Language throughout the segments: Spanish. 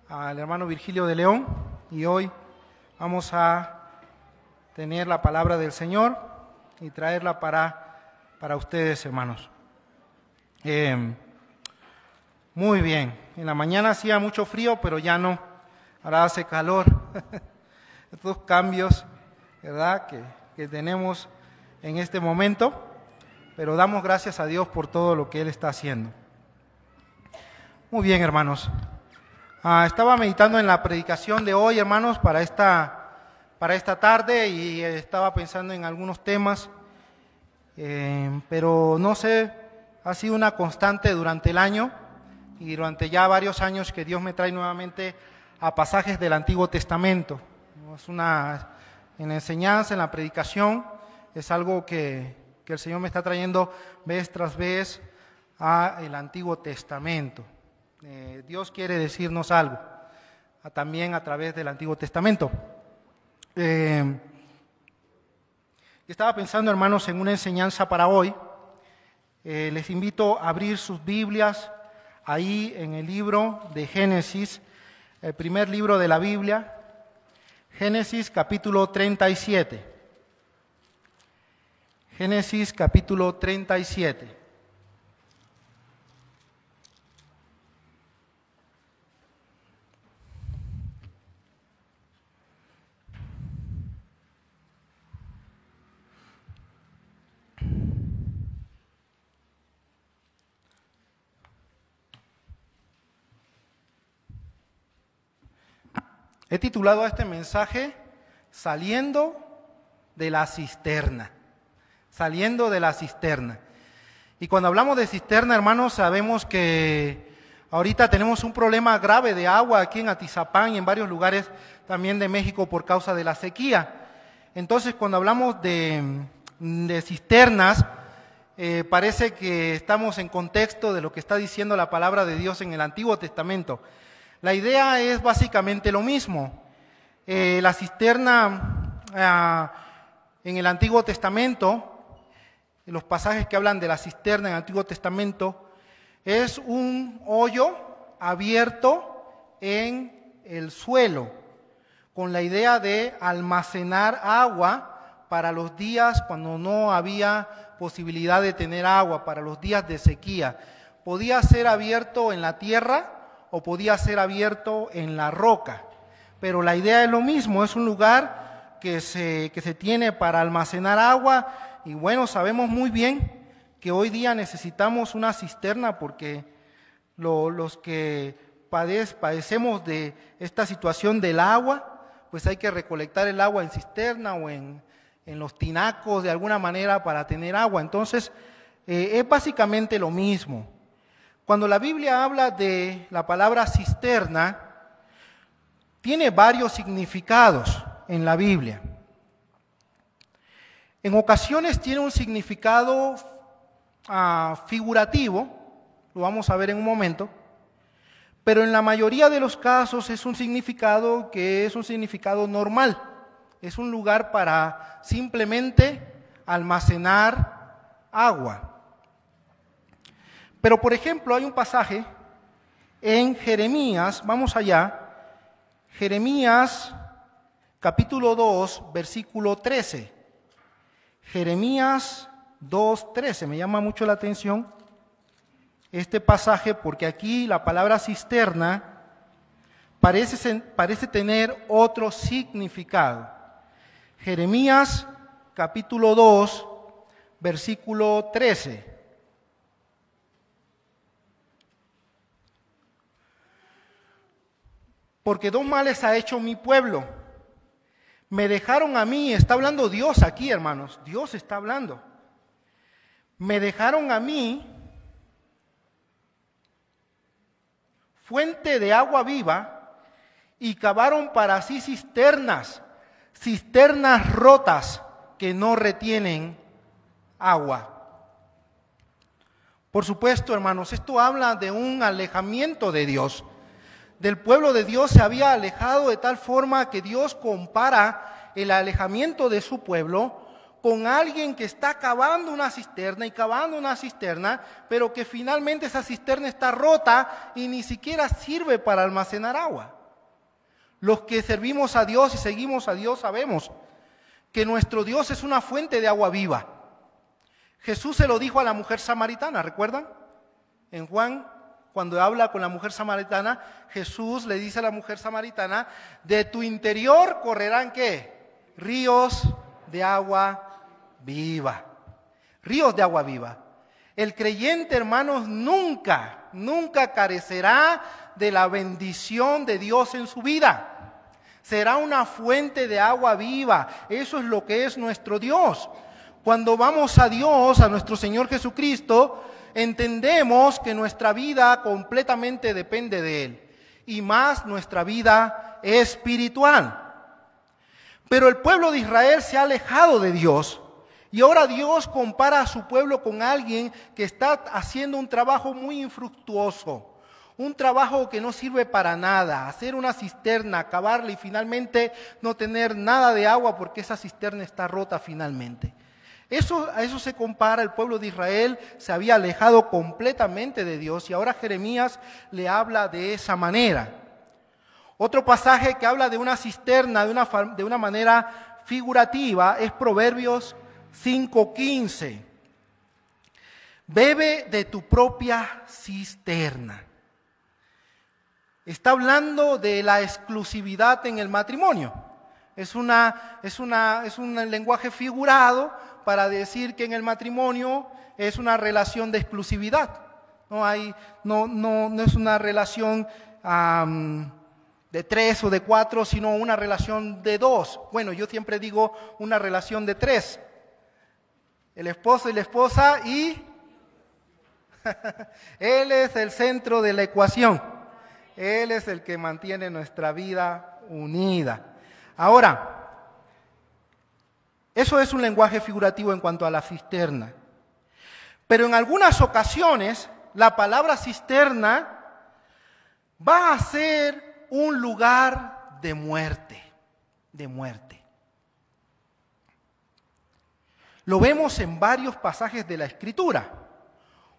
al hermano Virgilio de León y hoy vamos a tener la palabra del Señor y traerla para ustedes, hermanos. Muy bien, en la mañana hacía mucho frío, pero ya no, ahora hace calor. Estos cambios, ¿verdad?, que tenemos en este momento, pero damos gracias a Dios por todo lo que Él está haciendo. Muy bien, hermanos. Estaba meditando en la predicación de hoy, hermanos, para esta tarde y estaba pensando en algunos temas, pero no sé, ha sido una constante durante el año y durante ya varios años que Dios me trae nuevamente a pasajes del Antiguo Testamento. Es en la enseñanza, en la predicación, es algo que el Señor me está trayendo vez tras vez al Antiguo Testamento. Dios quiere decirnos algo, también a través del Antiguo Testamento. Estaba pensando, hermanos, en una enseñanza para hoy. Les invito a abrir sus Biblias ahí en el libro de Génesis, el primer libro de la Biblia, Génesis capítulo 37. Génesis capítulo 37. He titulado a este mensaje Saliendo de la cisterna. Saliendo de la cisterna. Y cuando hablamos de cisterna, hermanos, sabemos que ahorita tenemos un problema grave de agua aquí en Atizapán y en varios lugares también de México por causa de la sequía. Entonces, cuando hablamos de cisternas, parece que estamos en contexto de lo que está diciendo la palabra de Dios en el Antiguo Testamento. La idea es básicamente lo mismo. La cisterna en el Antiguo Testamento, los pasajes que hablan de la cisterna en el Antiguo Testamento, es un hoyo abierto en el suelo, con la idea de almacenar agua para los días cuando no había posibilidad de tener agua, para los días de sequía. Podía ser abierto en la tierra o podía ser abierto en la roca, pero la idea es lo mismo, es un lugar que se tiene para almacenar agua. Y bueno, sabemos muy bien que hoy día necesitamos una cisterna porque los que padecemos de esta situación del agua, pues hay que recolectar el agua en cisterna o en los tinacos de alguna manera para tener agua. Entonces, es básicamente lo mismo. Cuando la Biblia habla de la palabra cisterna, tiene varios significados en la Biblia. En ocasiones tiene un significado figurativo, lo vamos a ver en un momento, pero en la mayoría de los casos es un significado que es un significado normal. Es un lugar para simplemente almacenar agua. Pero, por ejemplo, hay un pasaje en Jeremías, vamos allá, Jeremías capítulo 2, versículo 13. Jeremías 2:13, me llama mucho la atención este pasaje porque aquí la palabra cisterna parece tener otro significado. Jeremías capítulo 2, versículo 13. Porque dos males ha hecho mi pueblo. Me dejaron a mí, está hablando Dios aquí, hermanos, Dios está hablando. Me dejaron a mí fuente de agua viva y cavaron para sí cisternas rotas que no retienen agua. Por supuesto, hermanos, esto habla de un alejamiento de Dios. Del pueblo de Dios se había alejado de tal forma que Dios compara el alejamiento de su pueblo con alguien que está cavando una cisterna y cavando una cisterna, pero que finalmente esa cisterna está rota y ni siquiera sirve para almacenar agua. Los que servimos a Dios y seguimos a Dios sabemos que nuestro Dios es una fuente de agua viva. Jesús se lo dijo a la mujer samaritana, ¿recuerdan? En Juan, cuando habla con la mujer samaritana, Jesús le dice a la mujer samaritana, de tu interior correrán, ¿qué? Ríos de agua viva. Ríos de agua viva. El creyente, hermanos, nunca carecerá de la bendición de Dios en su vida. Será una fuente de agua viva. Eso es lo que es nuestro Dios. Cuando vamos a Dios, a nuestro Señor Jesucristo, entendemos que nuestra vida completamente depende de Él. Y más nuestra vida espiritual. Pero el pueblo de Israel se ha alejado de Dios. Y ahora Dios compara a su pueblo con alguien que está haciendo un trabajo muy infructuoso. Un trabajo que no sirve para nada, hacer una cisterna, cavarla y finalmente no tener nada de agua porque esa cisterna está rota finalmente. A eso se compara el pueblo de Israel, se había alejado completamente de Dios y ahora Jeremías le habla de esa manera. Otro pasaje que habla de una cisterna de una manera figurativa es Proverbios 5:15. Bebe de tu propia cisterna. Está hablando de la exclusividad en el matrimonio. Es un lenguaje figurado para decir que en el matrimonio es una relación de exclusividad. No es una relación de 3 o de 4, sino una relación de 2. Bueno, yo siempre digo una relación de 3. El esposo y la esposa y Él es el centro de la ecuación. Él es el que mantiene nuestra vida unida. Ahora, eso es un lenguaje figurativo en cuanto a la cisterna. Pero en algunas ocasiones, la palabra cisterna va a ser un lugar de muerte, Lo vemos en varios pasajes de la Escritura.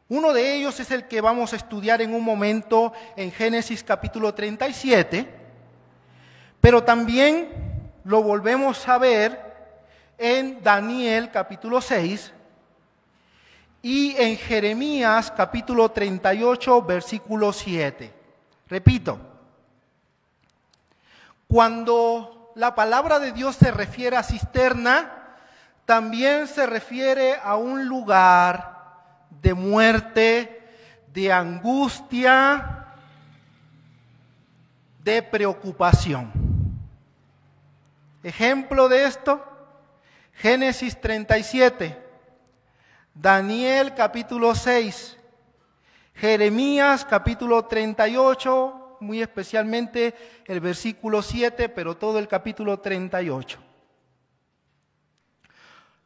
Uno de ellos es el que vamos a estudiar en un momento en Génesis capítulo 37, pero también lo volvemos a ver en Daniel capítulo 6 y en Jeremías capítulo 38 versículo 7. Repito, cuando la palabra de Dios se refiere a cisterna, también se refiere a un lugar de muerte, de angustia, de preocupación. Ejemplo de esto, Génesis 37, Daniel capítulo 6, Jeremías capítulo 38, muy especialmente el versículo 7, pero todo el capítulo 38.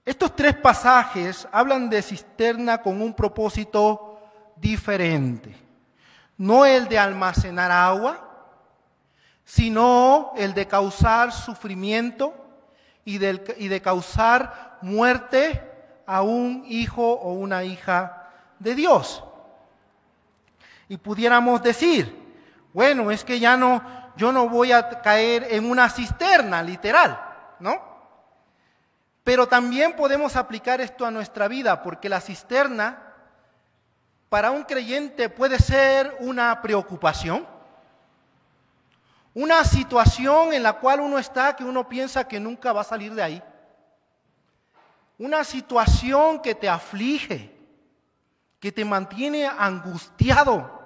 Estos 3 pasajes hablan de cisterna con un propósito diferente. No el de almacenar agua, sino el de causar sufrimiento y de causar muerte a un hijo o una hija de Dios. Y pudiéramos decir, bueno, es que yo no voy a caer en una cisterna, literal, ¿no? Pero también podemos aplicar esto a nuestra vida, porque la cisterna para un creyente puede ser una preocupación, una situación en la cual uno está que uno piensa que nunca va a salir de ahí, una situación que te aflige, que te mantiene angustiado,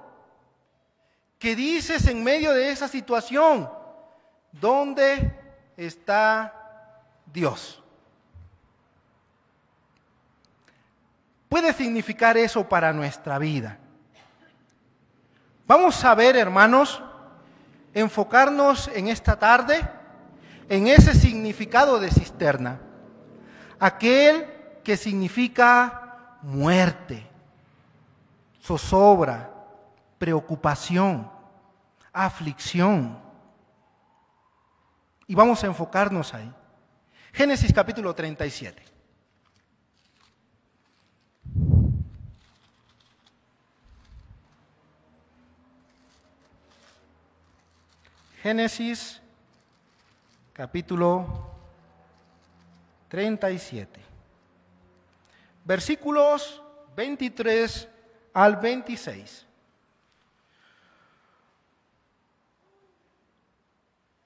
que dices en medio de esa situación, ¿dónde está Dios? Puede significar eso para nuestra vida. Vamos a ver, hermanos, enfocarnos en esta tarde en ese significado de cisterna. Aquel que significa muerte, zozobra, preocupación, aflicción. Y vamos a enfocarnos ahí. Génesis capítulo 37. Génesis capítulo 37, versículos 23 al 26.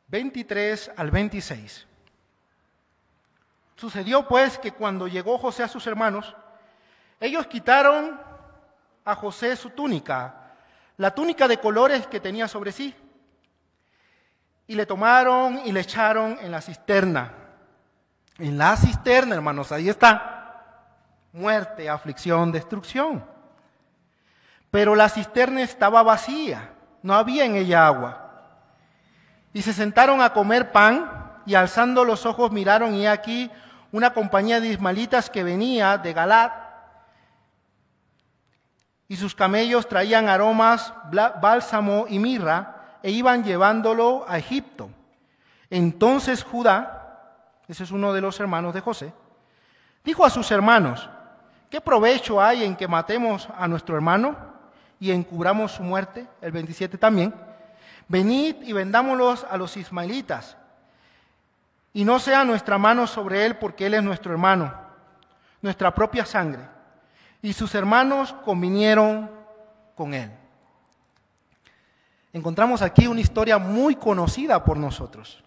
23 al 26. Sucedió pues que cuando llegó José a sus hermanos, ellos quitaron a José su túnica, la túnica de colores que tenía sobre sí, y le tomaron y le echaron en la cisterna. En la cisterna, hermanos, ahí está. Muerte, aflicción, destrucción. Pero la cisterna estaba vacía, no había en ella agua. Y se sentaron a comer pan, y alzando los ojos miraron, y aquí una compañía de ismaelitas que venía de Galaad, y sus camellos traían aromas, bálsamo y mirra, e iban llevándolo a Egipto. Entonces Judá, ese es uno de los hermanos de José, dijo a sus hermanos: ¿qué provecho hay en que matemos a nuestro hermano y encubramos su muerte? El 27 también. Venid y vendámoslos a los ismaelitas, y no sea nuestra mano sobre él, porque él es nuestro hermano, nuestra propia sangre. Y sus hermanos convinieron con él. Encontramos aquí una historia muy conocida por nosotros.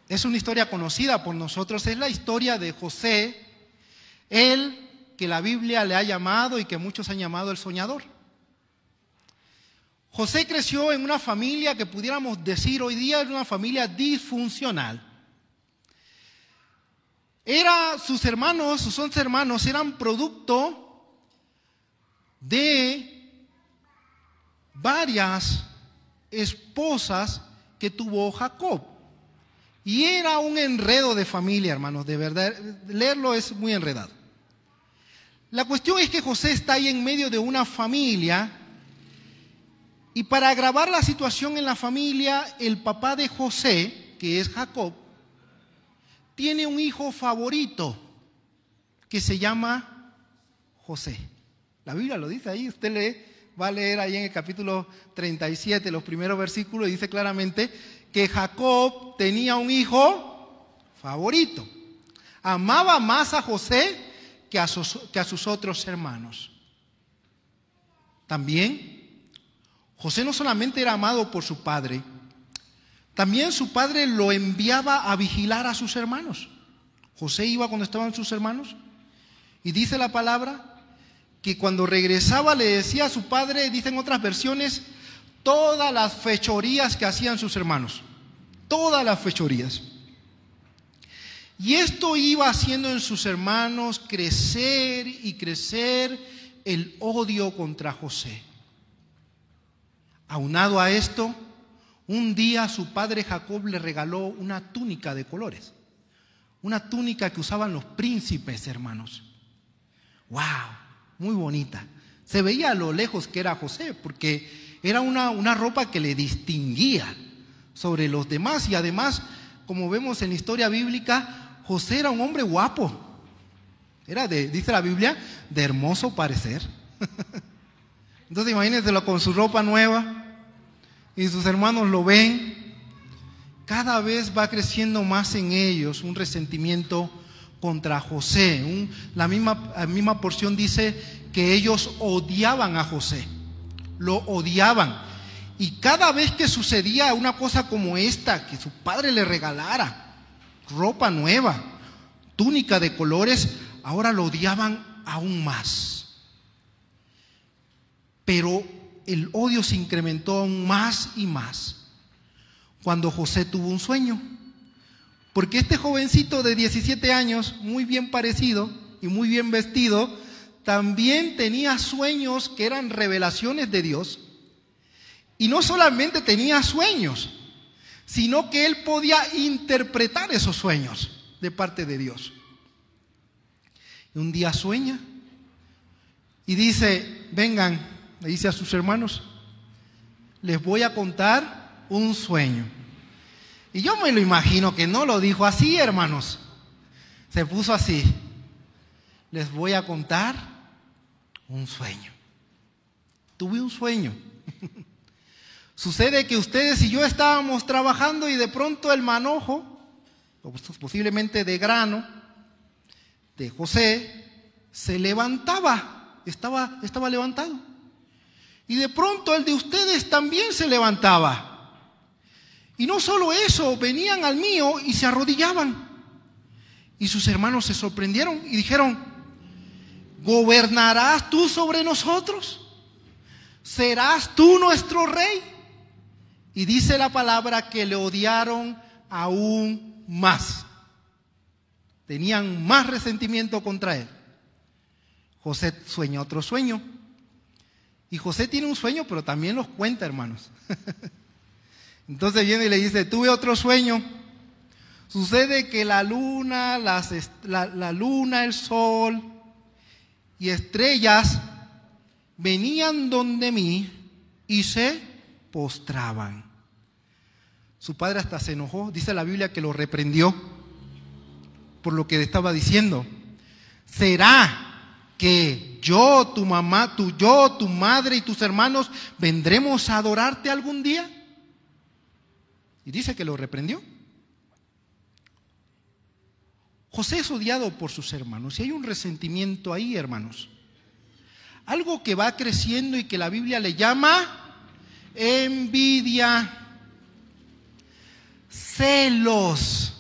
Es una historia conocida por nosotros, es la historia de José, él que la Biblia le ha llamado y que muchos han llamado el soñador. José creció en una familia que pudiéramos decir hoy día era una familia disfuncional. Sus hermanos, sus 11 hermanos, eran producto de varias esposas que tuvo Jacob. Y era un enredo de familia, hermanos, de verdad, leerlo es muy enredado. La cuestión es que José está ahí en medio de una familia, y para agravar la situación en la familia, el papá de José, que es Jacob, tiene un hijo favorito que se llama José. La Biblia lo dice ahí, usted va a leer ahí en el capítulo 37, los primeros versículos, y dice claramente que Jacob tenía un hijo favorito. Amaba más a José que a sus otros hermanos. También, José no solamente era amado por su padre, también su padre lo enviaba a vigilar a sus hermanos. José iba cuando estaban sus hermanos, y dice la palabra que cuando regresaba le decía a su padre, dicen otras versiones, todas las fechorías que hacían sus hermanos, todas las fechorías. Y esto iba haciendo en sus hermanos crecer y crecer el odio contra José. Aunado a esto, un día su padre Jacob le regaló una túnica de colores, una túnica que usaban los príncipes, hermanos. ¡Wow! Muy bonita. Se veía a lo lejos que era José, porque era una ropa que le distinguía sobre los demás, y además, como vemos en la historia bíblica, José era un hombre guapo. Era dice la Biblia, de hermoso parecer. Entonces imagínenselo con su ropa nueva, y sus hermanos lo ven. Cada vez va creciendo más en ellos un resentimiento contra José. La misma porción dice que ellos odiaban a José, lo odiaban. Y cada vez que sucedía una cosa como esta, que su padre le regalara ropa nueva, túnica de colores, ahora lo odiaban aún más. Pero el odio se incrementó aún más y más cuando José tuvo un sueño. Porque este jovencito de 17 años, muy bien parecido y muy bien vestido, también tenía sueños que eran revelaciones de Dios. Y no solamente tenía sueños, sino que él podía interpretar esos sueños de parte de Dios. Y un día sueña y dice, vengan, le dice a sus hermanos, les voy a contar un sueño. Y yo me lo imagino que no lo dijo así, hermanos. Se puso así. les voy a contar un sueño. Tuve un sueño. Sucede que ustedes y yo estábamos trabajando y de pronto el manojo, posiblemente de grano, de José, se levantaba, estaba levantado. Y de pronto el de ustedes también se levantaba. Y no solo eso, venían al mío y se arrodillaban. Y sus hermanos se sorprendieron y dijeron: ¿gobernarás tú sobre nosotros? ¿Serás tú nuestro rey? Y dice la palabra que le odiaron aún más. Tenían más resentimiento contra él. José sueña otro sueño. Y José tiene un sueño, pero también los cuenta, hermanos. Entonces viene y le dice: tuve otro sueño. Sucede que la luna, la luna, el sol y estrellas venían donde mí y se postraban. Su padre hasta se enojó. Dice la Biblia que lo reprendió por lo que le estaba diciendo. ¿Será que yo, tu mamá, tu madre y tus hermanos vendremos a adorarte algún día? Y dice que lo reprendió. José es odiado por sus hermanos y hay un resentimiento ahí, hermanos. Algo que va creciendo y que la Biblia le llama envidia, celos.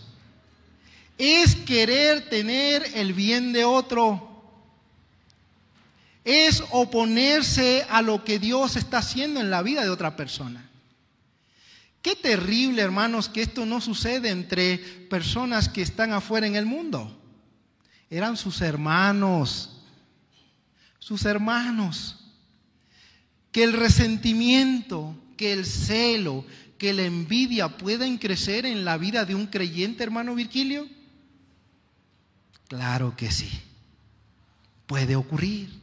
Es querer tener el bien de otro. Es oponerse a lo que Dios está haciendo en la vida de otra persona. Qué terrible, hermanos, que esto no sucede entre personas que están afuera en el mundo. Eran sus hermanos. Que el resentimiento, que el celo, que la envidia pueden crecer en la vida de un creyente, hermano Virgilio. Claro que sí, puede ocurrir.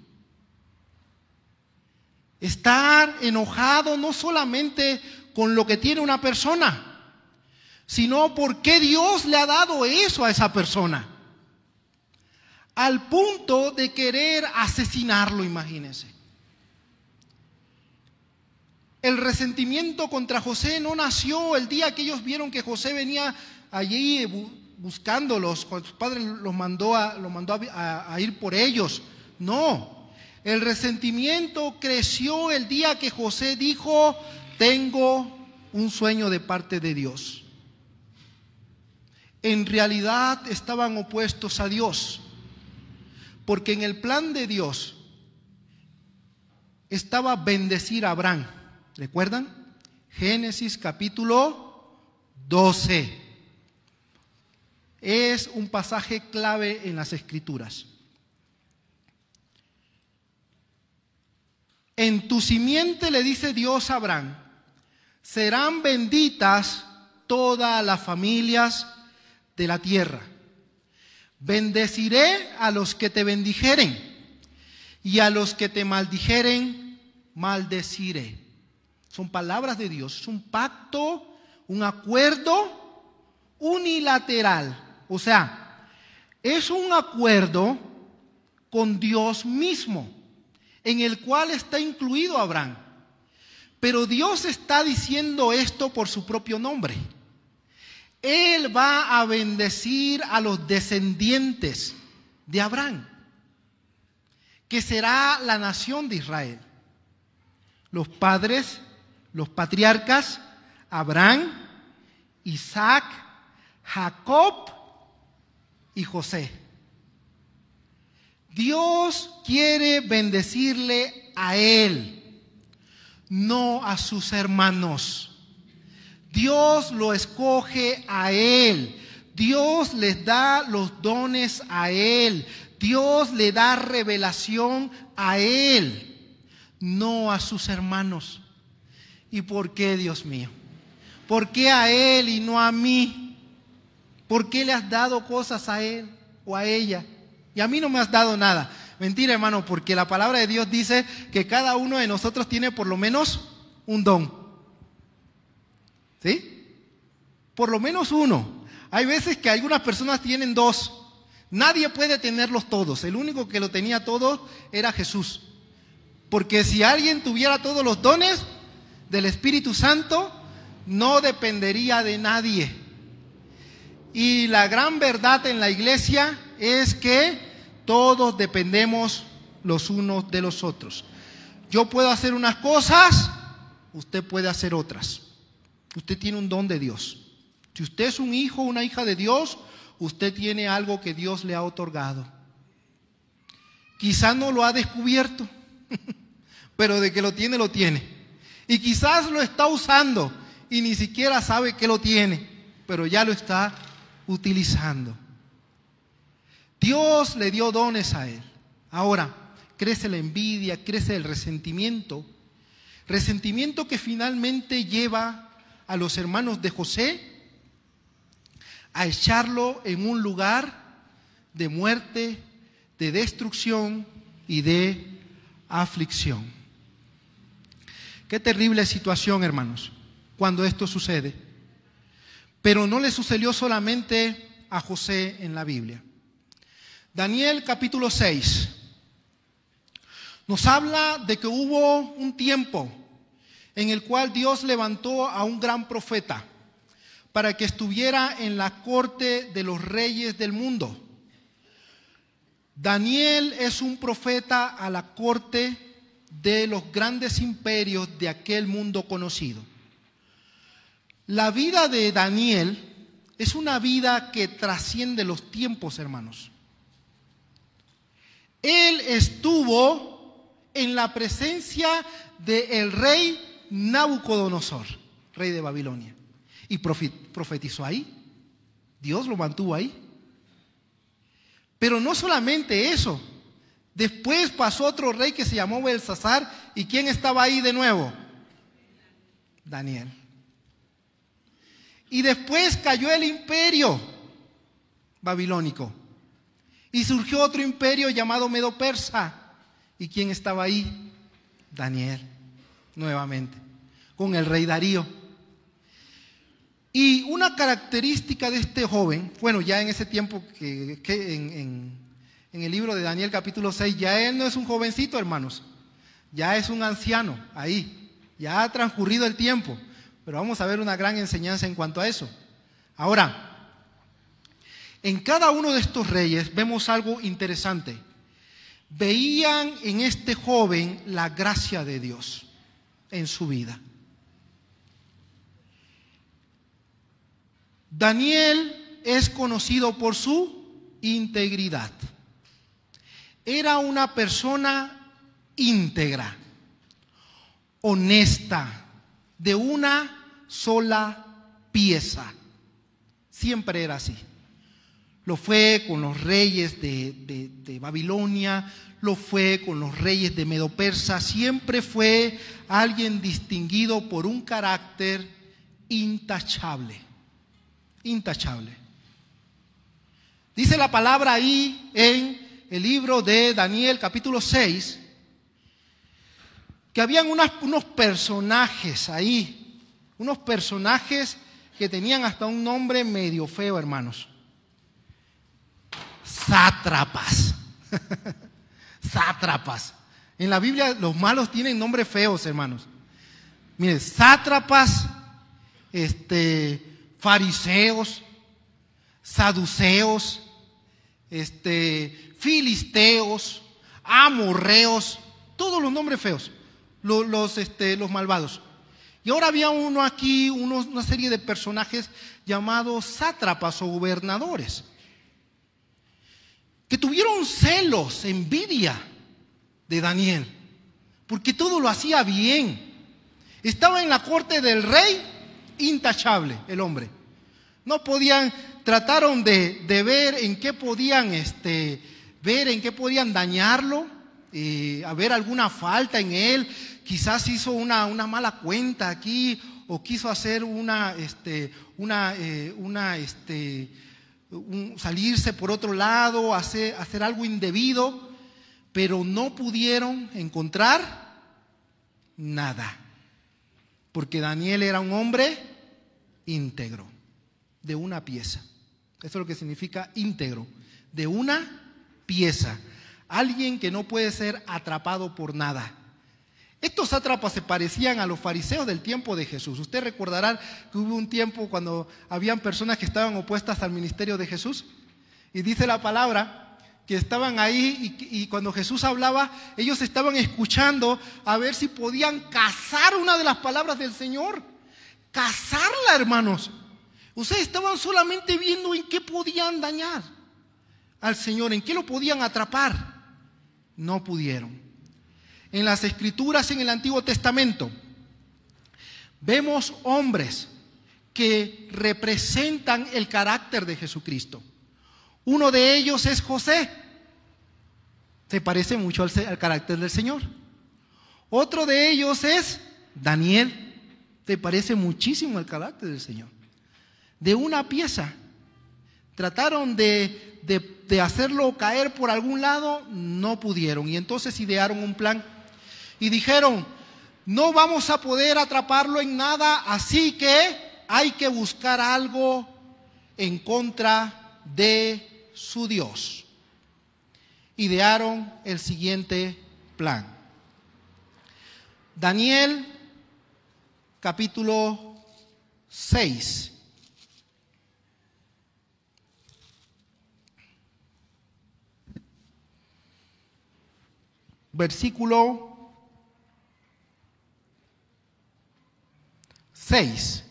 Estar enojado no solamente con lo que tiene una persona, sino porque Dios le ha dado eso a esa persona. Al punto de querer asesinarlo, imagínense. El resentimiento contra José no nació el día que ellos vieron que José venía allí buscándolos, cuando su padre los mandó a ir por ellos. No, el resentimiento creció el día que José dijo: tengo un sueño de parte de Dios. En realidad estaban opuestos a Dios, porque en el plan de Dios estaba bendecir a Abraham. ¿Recuerdan? Génesis capítulo 12. Es un pasaje clave en las Escrituras. En tu simiente, le dice Dios a Abraham, serán benditas todas las familias de la tierra. Bendeciré a los que te bendijeren, y a los que te maldijeren, maldeciré. Son palabras de Dios, es un pacto, un acuerdo unilateral. O sea, es un acuerdo con Dios mismo, en el cual está incluido Abraham. Pero Dios está diciendo esto por su propio nombre. Él va a bendecir a los descendientes de Abraham, que será la nación de Israel. Los padres, los patriarcas, Abraham, Isaac, Jacob y José. Dios quiere bendecirle a él, no a sus hermanos. Dios lo escoge a él. Dios les da los dones a él. Dios le da revelación a él, no a sus hermanos. ¿Y por qué, Dios mío? ¿Por qué a él y no a mí? ¿Por qué le has dado cosas a él o a ella y a mí no me has dado nada? Mentira, hermano, porque la palabra de Dios dice que cada uno de nosotros tiene por lo menos un don. ¿Sí? Por lo menos uno. Hay veces que algunas personas tienen dos. Nadie puede tenerlos todos. El único que lo tenía todo era Jesús. Porque si alguien tuviera todos los dones del Espíritu Santo, no dependería de nadie. Y la gran verdad en la iglesia es que todos dependemos los unos de los otros. Yo puedo hacer unas cosas, usted puede hacer otras. Usted tiene un don de Dios. Si usted es un hijo o una hija de Dios, usted tiene algo que Dios le ha otorgado. Quizás no lo ha descubierto, pero de que lo tiene, lo tiene. Y quizás lo está usando y ni siquiera sabe que lo tiene, pero ya lo está utilizando. Dios le dio dones a él. Ahora, crece la envidia, crece el resentimiento. Resentimiento que finalmente lleva a los hermanos de José a echarlo en un lugar de muerte, de destrucción y de aflicción. Qué terrible situación, hermanos, cuando esto sucede. Pero no le sucedió solamente a José en la Biblia. Daniel capítulo 6 nos habla de que hubo un tiempo en el cual Dios levantó a un gran profeta para que estuviera en la corte de los reyes del mundo. Daniel es un profeta a la corte de los grandes imperios de aquel mundo conocido. La vida de Daniel es una vida que trasciende los tiempos, hermanos. Él estuvo en la presencia del rey Nabucodonosor, rey de Babilonia, y profetizó ahí. Dios lo mantuvo ahí. Pero no solamente eso. Después pasó otro rey que se llamó Belsasar. ¿Y quién estaba ahí de nuevo? Daniel. Y después cayó el imperio babilónico. Y surgió otro imperio llamado Medo-Persa. ¿Y quién estaba ahí? Daniel, nuevamente, con el rey Darío. Y una característica de este joven, bueno, ya en ese tiempo que en el libro de Daniel capítulo 6, ya él no es un jovencito, hermanos, ya es un anciano, ahí, ya ha transcurrido el tiempo, pero vamos a ver una gran enseñanza en cuanto a eso. Ahora, en cada uno de estos reyes vemos algo interesante. Veían en este joven la gracia de Dios en su vida. Daniel es conocido por su integridad. Era una persona íntegra, honesta, de una sola pieza. Siempre era así. Lo fue con los reyes de Babilonia, lo fue con los reyes de Medo-Persa. Siempre fue alguien distinguido por un carácter intachable. Intachable. Dice la palabra ahí en el libro de Daniel capítulo 6 que habían unos personajes ahí, unos personajes que tenían hasta un nombre medio feo, hermanos. Sátrapas. Sátrapas. En la Biblia los malos tienen nombres feos, hermanos. Miren, sátrapas, fariseos, saduceos, filisteos, amorreos, todos los nombres feos, los malvados. Y ahora había uno aquí, una serie de personajes llamados sátrapas o gobernadores, que tuvieron celos, envidia de Daniel, porque todo lo hacía bien. Estaba en la corte del rey, intachable el hombre. No podían, trataron de ver en qué podían, ver en qué podían dañarlo, a ver alguna falta en él. Quizás hizo una mala cuenta aquí, o quiso hacer salirse por otro lado, hacer algo indebido, pero no pudieron encontrar nada, porque Daniel era un hombre íntegro, de una pieza. Eso es lo que significa íntegro, de una pieza. Alguien que no puede ser atrapado por nada. Estos sátrapas se parecían a los fariseos del tiempo de Jesús. Usted recordará que hubo un tiempo cuando habían personas que estaban opuestas al ministerio de Jesús. Y dice la palabra que estaban ahí y cuando Jesús hablaba, ellos estaban escuchando a ver si podían cazar una de las palabras del Señor. Cazarla, hermanos. Ustedes estaban solamente viendo en qué podían dañar al Señor, en qué lo podían atrapar. No pudieron. En las Escrituras, en el Antiguo Testamento, vemos hombres que representan el carácter de Jesucristo. Uno de ellos es José. Se parece mucho al carácter del Señor. Otro de ellos es Daniel. Se parece muchísimo al carácter del Señor. De una pieza. Trataron de hacerlo caer por algún lado, no pudieron. Y entonces idearon un plan. Y dijeron, no vamos a poder atraparlo en nada, así que hay que buscar algo en contra de su Dios. Idearon el siguiente plan. Daniel, capítulo 6. Versículo 6.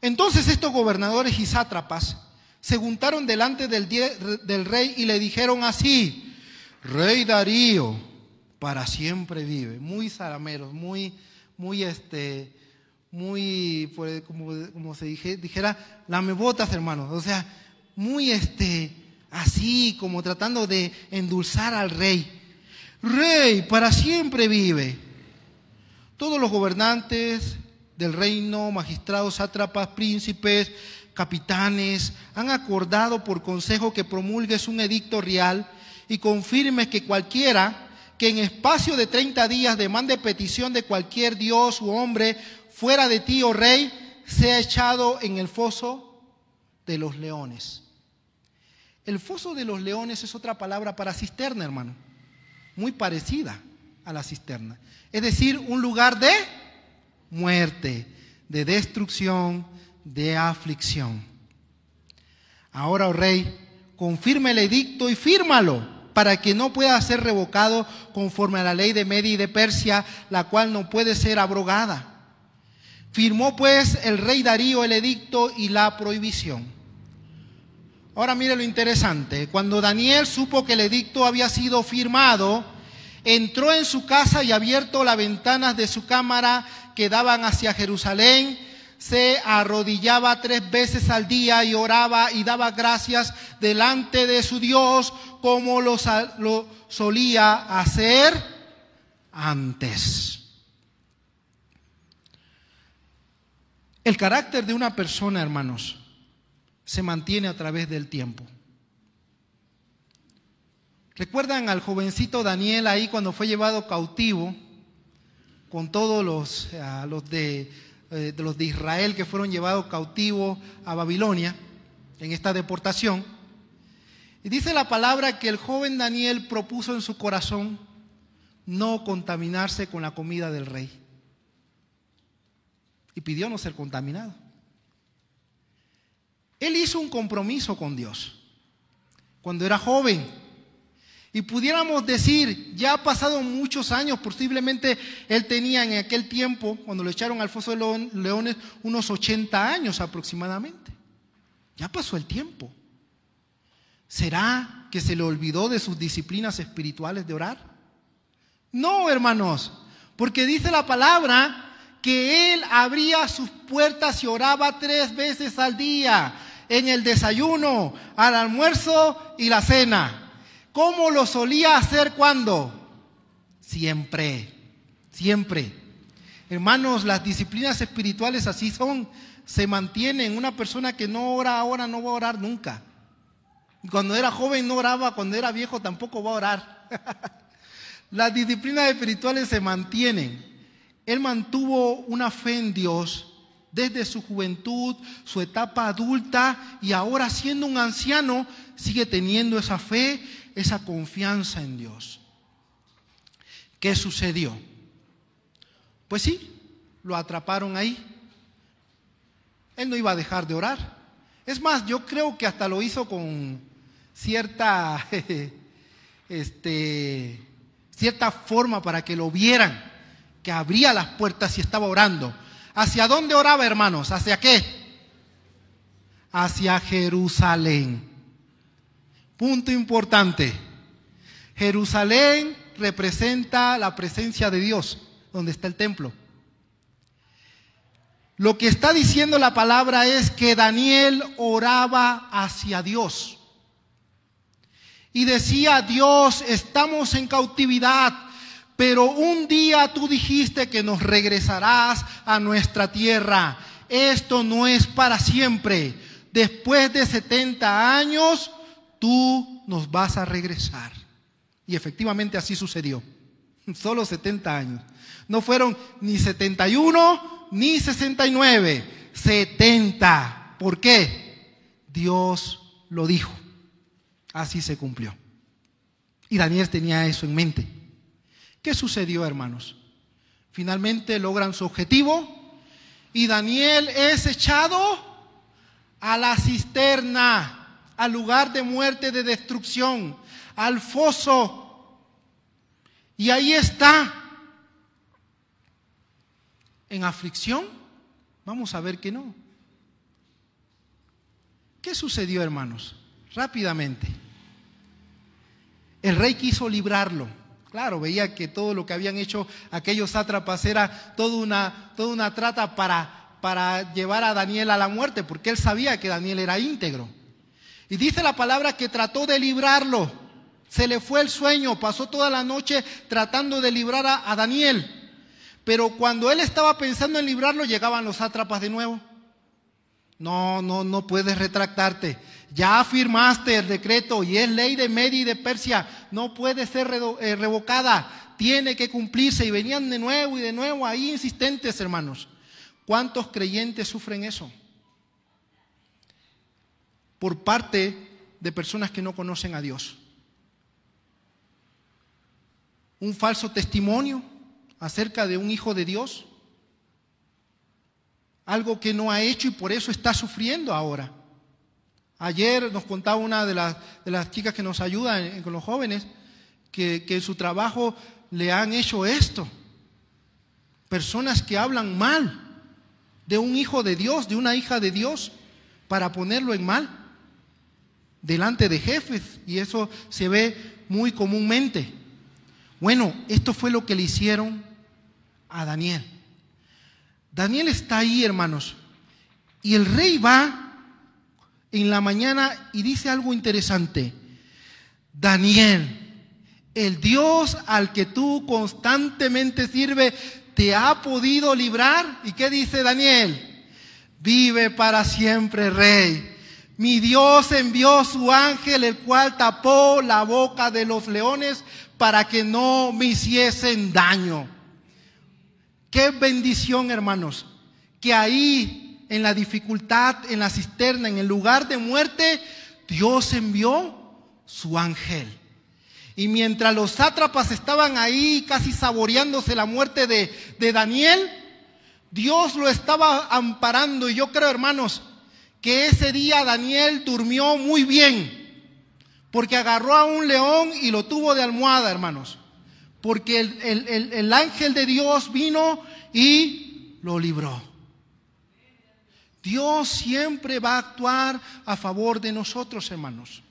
Entonces estos gobernadores y sátrapas se juntaron delante del rey y le dijeron así: Rey Darío, para siempre vive. Muy zarameros, muy como se dijera, lamebotas, hermanos. O sea, muy así como tratando de endulzar al rey. Rey, para siempre vive. Todos los gobernantes del reino, magistrados, sátrapas, príncipes, capitanes, han acordado por consejo que promulgues un edicto real y confirmes que cualquiera que en espacio de 30 días demande petición de cualquier dios u hombre fuera de ti, oh rey, sea echado en el foso de los leones. El foso de los leones es otra palabra para cisterna, hermano, muy parecida a la cisterna. Es decir, un lugar de muerte, de destrucción, de aflicción. Ahora, oh rey, confirma el edicto y fírmalo, para que no pueda ser revocado conforme a la ley de Media y de Persia, la cual no puede ser abrogada. Firmó pues el rey Darío el edicto y la prohibición. Ahora mire lo interesante. Cuando Daniel supo que el edicto había sido firmado, entró en su casa y abierto las ventanas de su cámara que daban hacia Jerusalén, se arrodillaba 3 veces al día y oraba y daba gracias delante de su Dios como lo solía hacer antes. El carácter de una persona, hermanos, se mantiene a través del tiempo. ¿Recuerdan al jovencito Daniel ahí cuando fue llevado cautivo con todos los de Israel que fueron llevados cautivos a Babilonia en esta deportación? Y dice la palabra que el joven Daniel propuso en su corazón no contaminarse con la comida del rey. Y pidió no ser contaminado. Él hizo un compromiso con Dios cuando era joven. Y pudiéramos decir, ya ha pasado muchos años, posiblemente él tenía en aquel tiempo, cuando lo echaron al foso de leones, unos 80 años aproximadamente. Ya pasó el tiempo. ¿Será que se le olvidó de sus disciplinas espirituales de orar? No, hermanos, porque dice la palabra que él abría sus puertas y oraba 3 veces al día, en el desayuno, al almuerzo y la cena. ¿Cómo lo solía hacer? ¿Cuándo? Siempre, siempre. Hermanos, las disciplinas espirituales así son, se mantienen. Una persona que no ora ahora no va a orar nunca. Cuando era joven no oraba, cuando era viejo tampoco va a orar. Las disciplinas espirituales se mantienen. Él mantuvo una fe en Dios desde su juventud, su etapa adulta, y ahora siendo un anciano sigue teniendo esa fe, esa confianza en Dios. ¿Qué sucedió? Pues sí, lo atraparon ahí. Él no iba a dejar de orar. Es más, yo creo que hasta lo hizo con cierta forma para que lo vieran, que abría las puertas y estaba orando. ¿Hacia dónde oraba, hermanos? ¿Hacia qué? Hacia Jerusalén. Punto importante. Jerusalén representa la presencia de Dios, donde está el templo. Lo que está diciendo la palabra es que Daniel oraba hacia Dios. Y decía: Dios, estamos en cautividad, pero un día tú dijiste que nos regresarás a nuestra tierra. Esto no es para siempre. Después de 70 años, tú nos vas a regresar. Y efectivamente así sucedió. Solo 70 años. No fueron ni 71 ni 69, 70. ¿Por qué? Dios lo dijo. Así se cumplió. Y Daniel tenía eso en mente. ¿Qué sucedió, hermanos? Finalmente logran su objetivo y Daniel es echado a la cisterna, al lugar de muerte, de destrucción, al foso. Y ahí está, en aflicción. Vamos a ver que no. ¿Qué sucedió, hermanos? Rápidamente. El rey quiso librarlo. Claro, veía que todo lo que habían hecho aquellos sátrapas era toda una trata para llevar a Daniel a la muerte, porque él sabía que Daniel era íntegro. Y dice la palabra que trató de librarlo. Se le fue el sueño, pasó toda la noche tratando de librar a Daniel. Pero cuando él estaba pensando en librarlo, llegaban los sátrapas de nuevo. No puedes retractarte. Ya firmaste el decreto y es ley de Media y de Persia. No puede ser revocada. Tiene que cumplirse. Y venían de nuevo y de nuevo ahí insistentes, hermanos. ¿Cuántos creyentes sufren eso? Por parte de personas que no conocen a Dios. Un falso testimonio acerca de un hijo de Dios. Algo que no ha hecho y por eso está sufriendo ahora. Ayer nos contaba una de las chicas que nos ayuda con los jóvenes que en su trabajo le han hecho esto. Personas que hablan mal de un hijo de Dios, de una hija de Dios, para ponerlo en mal delante de jefes, y eso se ve muy comúnmente. Bueno, esto fue lo que le hicieron a Daniel. Daniel está ahí, hermanos, y el rey va en la mañana y dice algo interesante. Daniel, el Dios al que tú constantemente sirves, ¿te ha podido librar? ¿Y qué dice Daniel? Vive para siempre, rey. Mi Dios envió su ángel, el cual tapó la boca de los leones para que no me hiciesen daño. Qué bendición, hermanos, que ahí en la dificultad, en la cisterna, en el lugar de muerte, Dios envió su ángel. Y mientras los sátrapas estaban ahí casi saboreándose la muerte de Daniel, Dios lo estaba amparando. Y yo creo, hermanos, que ese día Daniel durmió muy bien, porque agarró a un león y lo tuvo de almohada, hermanos, porque el ángel de Dios vino y lo libró. Dios siempre va a actuar a favor de nosotros, hermanos,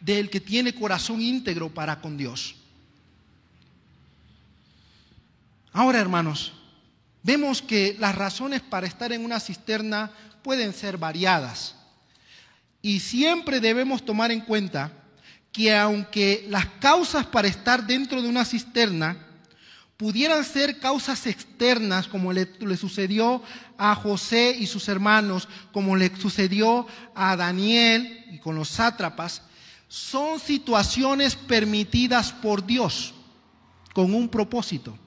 del que tiene corazón íntegro para con Dios. Ahora, hermanos, vemos que las razones para estar en una cisterna pueden ser variadas. Y siempre debemos tomar en cuenta que aunque las causas para estar dentro de una cisterna pudieran ser causas externas, como le sucedió a José y sus hermanos, como le sucedió a Daniel y con los sátrapas, son situaciones permitidas por Dios con un propósito.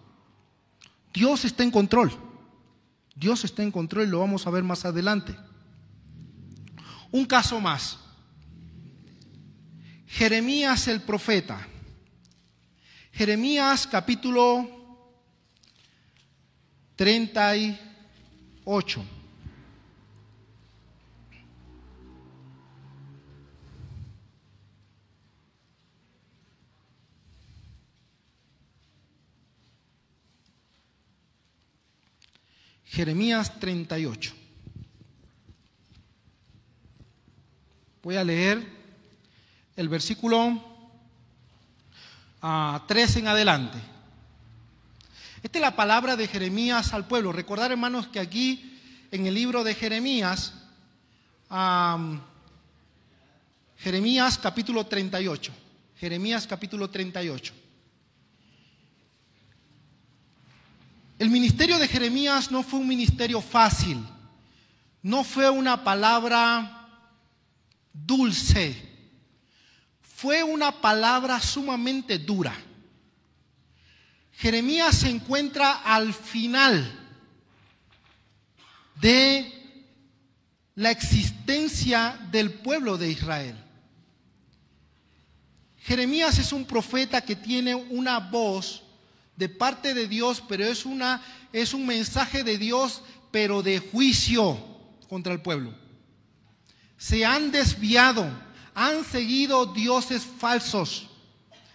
Dios está en control. Dios está en control y lo vamos a ver más adelante. Un caso más. Jeremías el profeta. Jeremías capítulo 38. Jeremías 38. Voy a leer el versículo 3 en adelante. Esta es la palabra de Jeremías al pueblo. Recordar, hermanos, que aquí en el libro de Jeremías, Jeremías capítulo 38. Jeremías capítulo 38. El ministerio de Jeremías no fue un ministerio fácil, no fue una palabra dulce, fue una palabra sumamente dura. Jeremías se encuentra al final de la existencia del pueblo de Israel. Jeremías es un profeta que tiene una voz de parte de Dios, pero es un mensaje de Dios, pero de juicio contra el pueblo. Se han desviado, han seguido dioses falsos,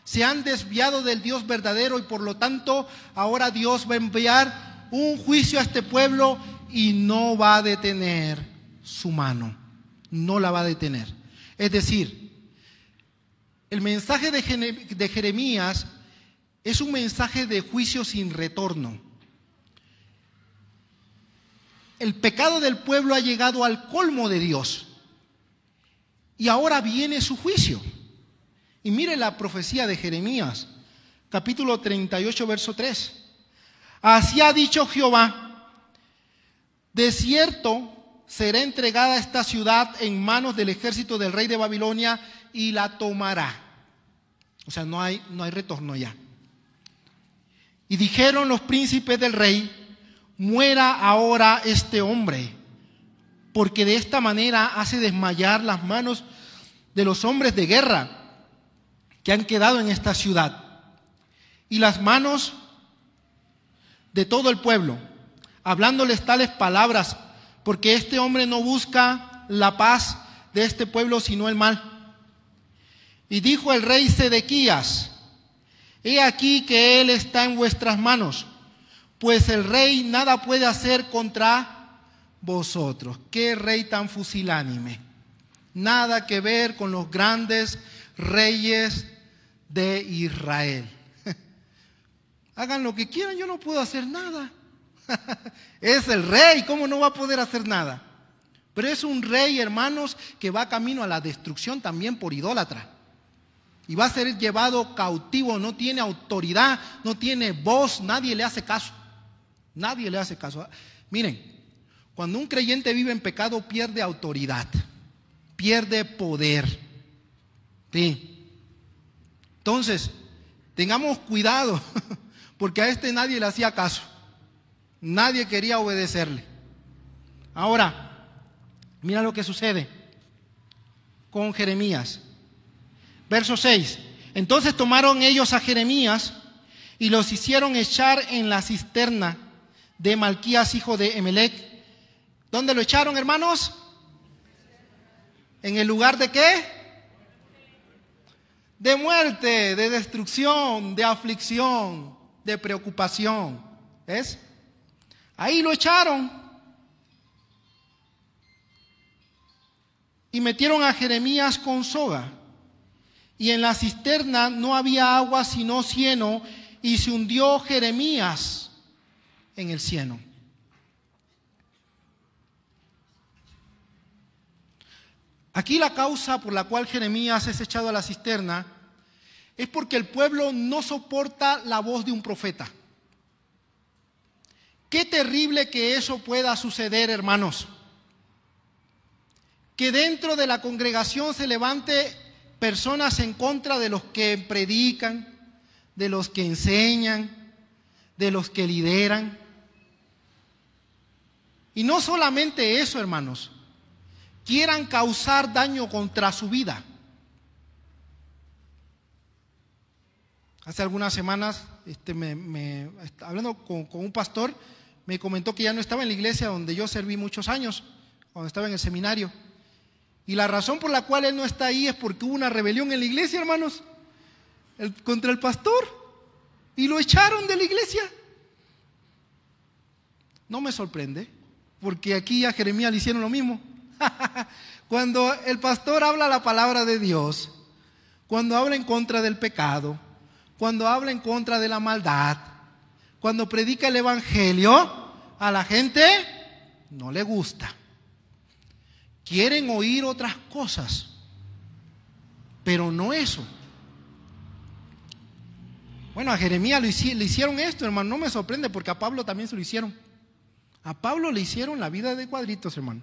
se han desviado del Dios verdadero y por lo tanto ahora Dios va a enviar un juicio a este pueblo y no va a detener su mano, no la va a detener. Es decir, el mensaje de Jeremías es un mensaje de juicio sin retorno. El pecado del pueblo ha llegado al colmo de Dios y ahora viene su juicio. Y mire la profecía de Jeremías, capítulo 38, verso 3. Así ha dicho Jehová: de cierto será entregada esta ciudad en manos del ejército del rey de Babilonia y la tomará. O sea, no hay retorno ya. Y dijeron los príncipes del rey: muera ahora este hombre, porque de esta manera hace desmayar las manos de los hombres de guerra que han quedado en esta ciudad, y las manos de todo el pueblo, hablándoles tales palabras, porque este hombre no busca la paz de este pueblo, sino el mal. Y dijo el rey Sedequías: he aquí que él está en vuestras manos, pues el rey nada puede hacer contra vosotros. Qué rey tan fusilánime. Nada que ver con los grandes reyes de Israel. Hagan lo que quieran, yo no puedo hacer nada. Es el rey, ¿cómo no va a poder hacer nada? Pero es un rey, hermanos, que va camino a la destrucción también por idólatra. Y va a ser llevado cautivo, no tiene autoridad, no tiene voz, nadie le hace caso. Nadie le hace caso. Miren, cuando un creyente vive en pecado pierde autoridad, pierde poder. Sí. Entonces, tengamos cuidado, porque a este nadie le hacía caso. Nadie quería obedecerle. Ahora, mira lo que sucede con Jeremías. Verso 6. Entonces tomaron ellos a Jeremías y los hicieron echar en la cisterna de Malquías, hijo de Emelec. ¿Dónde lo echaron, hermanos? ¿En el lugar de qué? De muerte, de destrucción, de aflicción, de preocupación. ¿Ves? Ahí lo echaron. Y metieron a Jeremías con soga. Y en la cisterna no había agua sino cieno, y se hundió Jeremías en el cieno. Aquí la causa por la cual Jeremías es echado a la cisterna es porque el pueblo no soporta la voz de un profeta. Qué terrible que eso pueda suceder, hermanos. Que dentro de la congregación se levante personas en contra de los que predican, de los que enseñan, de los que lideran. Y no solamente eso, hermanos, quieran causar daño contra su vida. Hace algunas semanas, hablando con un pastor, me comentó que ya no estaba en la iglesia donde yo serví muchos años, cuando estaba en el seminario. Y la razón por la cual él no está ahí es porque hubo una rebelión en la iglesia, hermanos, contra el pastor, y lo echaron de la iglesia. No me sorprende, porque aquí a Jeremías le hicieron lo mismo. Cuando el pastor habla la palabra de Dios, cuando habla en contra del pecado, cuando habla en contra de la maldad, cuando predica el evangelio, a la gente no le gusta. Quieren oír otras cosas, pero no eso. Bueno, a Jeremías le hicieron esto, hermano. No me sorprende porque a Pablo también se lo hicieron. A Pablo le hicieron la vida de cuadritos, hermano.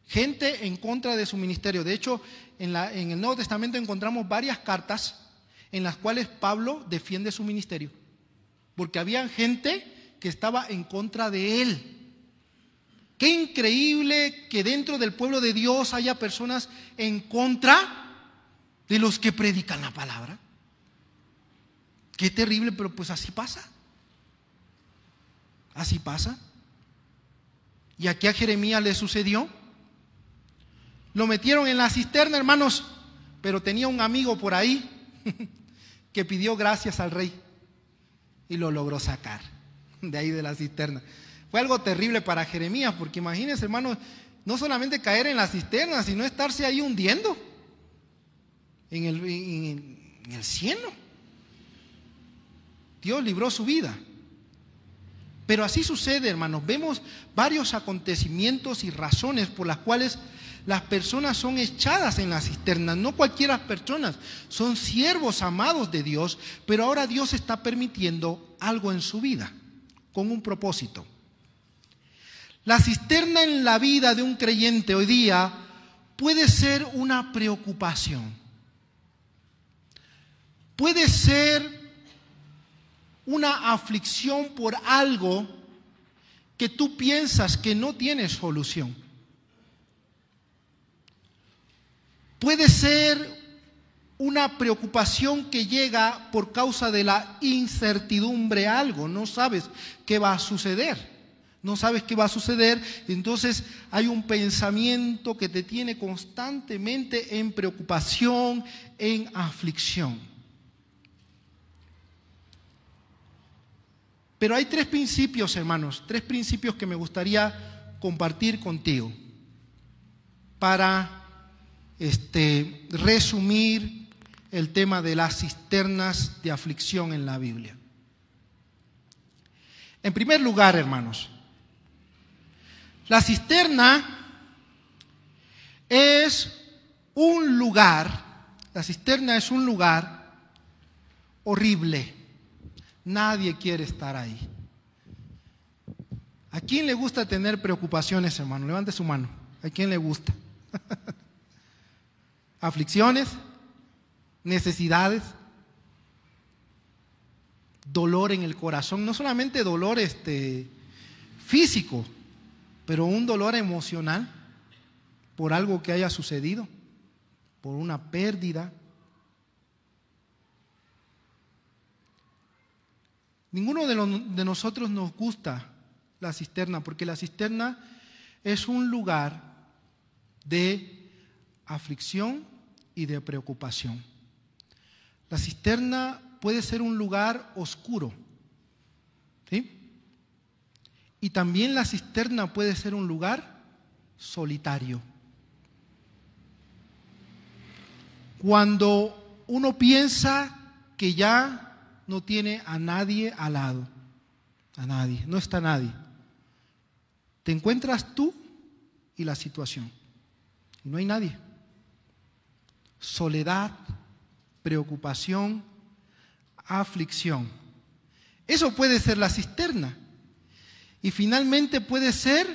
Gente en contra de su ministerio. De hecho, en el Nuevo Testamento encontramos varias cartas en las cuales Pablo defiende su ministerio. Porque había gente que estaba en contra de él. Qué increíble que dentro del pueblo de Dios haya personas en contra de los que predican la palabra. Qué terrible, pero pues así pasa. Así pasa. Y aquí a Jeremías le sucedió. Lo metieron en la cisterna, hermanos, pero tenía un amigo por ahí que pidió gracias al rey y lo logró sacar de ahí de la cisterna. Fue algo terrible para Jeremías, porque imagínense, hermanos, no solamente caer en la cisterna, sino estarse ahí hundiendo en el cieno. Dios libró su vida. Pero así sucede, hermanos. Vemos varios acontecimientos y razones por las cuales las personas son echadas en la cisterna. No cualquiera personas, son siervos amados de Dios, pero ahora Dios está permitiendo algo en su vida, con un propósito. La cisterna en la vida de un creyente hoy día puede ser una preocupación. Puede ser una aflicción por algo que tú piensas que no tiene solución. Puede ser una preocupación que llega por causa de la incertidumbre a algo. No sabes qué va a suceder. No sabes qué va a suceder. Entonces hay un pensamiento que te tiene constantemente en preocupación, en aflicción. Pero hay tres principios, hermanos, tres principios que me gustaría compartir contigo para resumir el tema de las cisternas de aflicción en la Biblia. En primer lugar, hermanos, la cisterna es un lugar horrible. Nadie quiere estar ahí. ¿A quién le gusta tener preocupaciones, hermano? Levante su mano. ¿A quién le gusta? Aflicciones, necesidades, dolor en el corazón, no solamente dolor físico, pero un dolor emocional por algo que haya sucedido, por una pérdida. Ninguno de nosotros nos gusta la cisterna, porque la cisterna es un lugar de aflicción y de preocupación. La cisterna puede ser un lugar oscuro, ¿sí? Y también la cisterna puede ser un lugar solitario. Cuando uno piensa que ya no tiene a nadie al lado, a nadie, no está nadie. Te encuentras tú y la situación, y no hay nadie. Soledad, preocupación, aflicción. Eso puede ser la cisterna. Y finalmente puede ser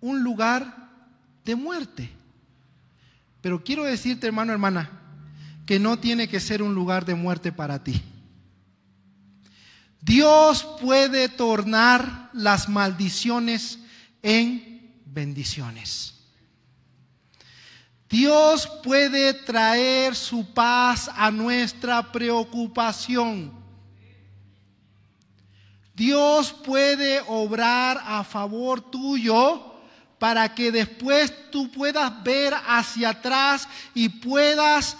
un lugar de muerte. Pero quiero decirte, hermano, hermana, que no tiene que ser un lugar de muerte para ti. Dios puede tornar las maldiciones en bendiciones. Dios puede traer su paz a nuestra preocupación. Dios puede obrar a favor tuyo para que después tú puedas ver hacia atrás y puedas